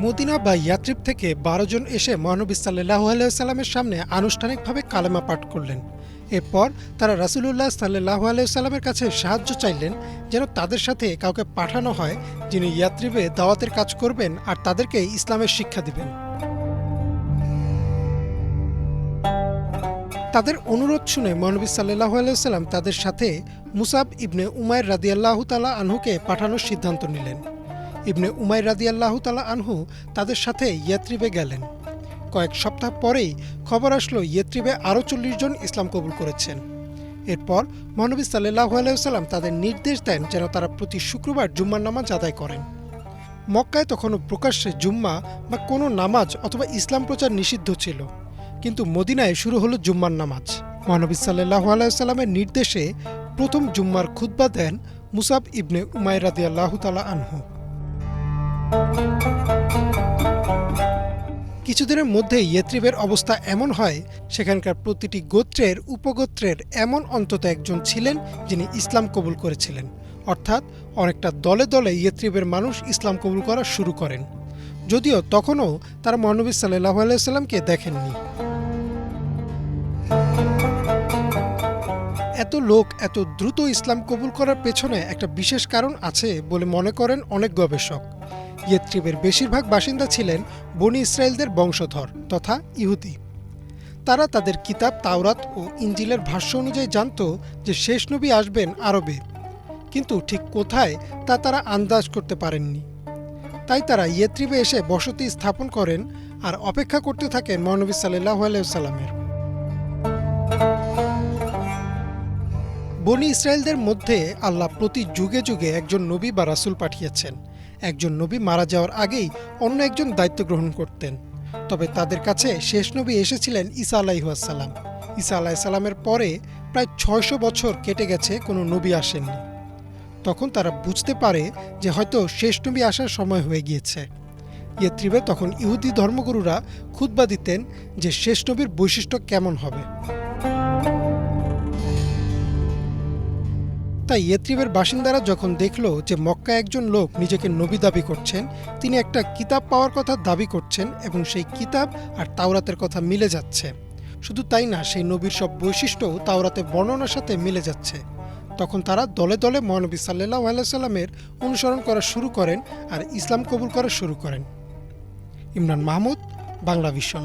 Medina বা ইয়াত্রিব থেকে ১২ জন এসে মহানবী সাল্লাল্লাহু আলাইহি সাল্লামের সামনে আনুষ্ঠানিকভাবে কালেমা পাঠ করলেন। এরপর তারা রাসূলুল্লাহ সাল্লাল্লাহু আলাইহি সাল্লামের কাছে সাহায্য চাইলেন যেন তাদের সাথে কাউকে পাঠানো হয় যিনি ইয়াত্রিবে দাওয়াতের কাজ করবেন আর তাদেরকে ইসলামের শিক্ষা দিবেন। তাদের অনুরোধ শুনে মহানবী সাল্লাল্লাহু আলাইহি সাল্লাম তাদের সাথে মুসাব ইবনে উমাইর রাদিয়াল্লাহু তাআলা আনহুকে পাঠানোর সিদ্ধান্ত নিলেন। ইবনে উমাইর রাদিয়াল্লাহু তাআলা আনহু তাদের সাথে ইয়াত্রিবে গেলেন। কয়েক সপ্তাহ পরেই খবর আসলো ইয়াত্রিবে আরও ৪০ জন ইসলাম কবুল করেছেন। এরপর মহানবী সাল্লাল্লাহু আলাইহি সাল্লাম তাদের নির্দেশ দেন যেন তারা প্রতি শুক্রবার জুম্মার নামাজ আদায় করেন। মক্কায় তখনও প্রকাশ্যে জুম্মা বা কোনো নামাজ অথবা ইসলাম প্রচার নিষিদ্ধ ছিল, কিন্তু মদিনায় শুরু হলো জুম্মার নামাজ। মহানবী সাল্লাল্লাহু আলাইহি সাল্লামের নির্দেশে প্রথম জুম্মার খুতবা দেন মুসাব ইবনে উমাইর রাদিয়াল্লাহু তাআলা আনহু। কিছুদিনের মধ্যে ইয়েত্রিবের অবস্থা এমন হয়, সেখানকার প্রতিটি গোত্রের উপগোত্রের এমন অন্তত একজন ছিলেন যিনি ইসলাম কবুল করেছিলেন। অর্থাৎ অনেকটা দলে দলে ইয়েত্রিবের মানুষ ইসলাম কবুল করা শুরু করেন, যদিও তখনও তারা মহানবী সাল্লাল্লাহু আলাইহি সাল্লামকে দেখেননি। এত লোক এত দ্রুত ইসলাম কবুল করার পেছনে একটা বিশেষ কারণ আছে বলে মনে করেন অনেক গবেষক। ইয়েত্রিবের বেশিরভাগ বাসিন্দা ছিলেন বনি ইসরায়েলদের বংশধর তথা ইহুদি। তারা তাদের কিতাব তাওরাত ও ইঞ্জিলের ভাষ্য অনুযায়ী জানত যে শেষ নবী আসবেন আরবে, কিন্তু ঠিক কোথায় তা তারা আন্দাজ করতে পারেননি। তাই তারা ইয়েত্রিবে এসে বসতি স্থাপন করেন আর অপেক্ষা করতে থাকেন মহানবী সাল্লাল্লাহু আলাইহি সাল্লামের। বনি ইসরায়েলদের মধ্যে আল্লাহ প্রতি যুগে যুগে একজন নবী বা রাসূল পাঠিয়েছেন। একজন নবী মারা যাওয়ার আগেই অন্য একজন দায়িত্ব গ্রহণ করতেন। তবে তাদের কাছে শেষ নবী এসেছিলেন ঈসা আলাইহিস সালাম। ঈসা আলাইহিস সালামের পরে প্রায় ৬০০ বছর কেটে গেছে, কোনো নবী আসেননি। তখন তারা বুঝতে পারে যে হয়তো শেষ নবী আসার সময় হয়ে গিয়েছে। ইয়েত্রিবে তখন ইহুদি ধর্মগুরুরা খুতবা দিতেন যে শেষ নবীর বৈশিষ্ট্য কেমন হবে। তাই ইয়েত্রিবের বাসিন্দারা যখন দেখল যে মক্কায় একজন লোক নিজেকে নবী দাবি করছেন, তিনি একটা কিতাব পাওয়ার কথা দাবি করছেন এবং সেই কিতাব আর তাওরাতের কথা মিলে যাচ্ছে, শুধু তাই না সেই নবীর সব বৈশিষ্ট্যও তাওরাতে বর্ণনার সাথে মিলে যাচ্ছে, তখন তারা দলে দলে মহানবী সাল্লাল্লাহু আলাইহি সাল্লামের অনুসরণ করা শুরু করেন আর ইসলাম কবুল করা শুরু করেন। ইমরান মাহমুদ, বাংলা ভিশন।